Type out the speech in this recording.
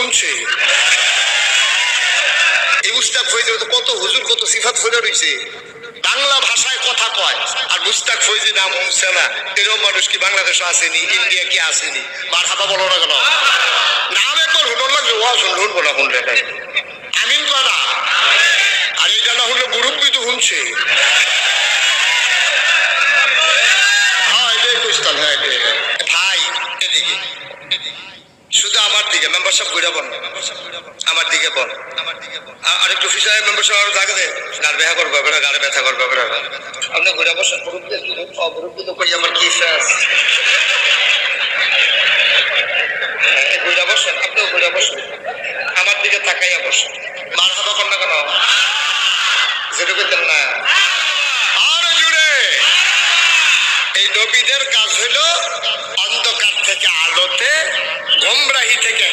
শুনছে? এই মুস্তাক ফৈজির কত হুজুর কত সিফাত ফেলে রয়েছে, বাংলা ভাষায় কথা কয়, আর মুস্তাক ফৈজি নাম শুনছে না এরকম মানুষ কি বাংলাদেশে আসেনি, ইন্ডিয়া কি আসেনি? মারহাবা বলো না কেন? নাম একবার হুনর লাগবে, ওয়া শুনবো না শুনলে আমিন করা। আর এটা না হলে মুরব্বী তো শুনছে। ভাই এদিকে, শুধু আমার দিকে মেম্বারশিপ ঘুরে বল, আমার দিকে বল, আর একটু ফিসায় মেম্বারশিপ আরো জায়গা দে, গাড় ব্যথা করবে বেড়া, গাড়ে ব্যথা করবে বেড়া। আপনি ঘুরে বসেন, মুরব্বী তো কই আমার কি ফেস, ঘুরে বসেন, আপনিও ঘুরে বসেন, আমার দিকে তাকাইয়া বসেন। মার হাবা কর না কেন? যেটুকু দেন না আরো জুড়ে। এই নবীদের কাজ হইল অন্ধকার থেকে আলোতে, গোমরাহি থেকে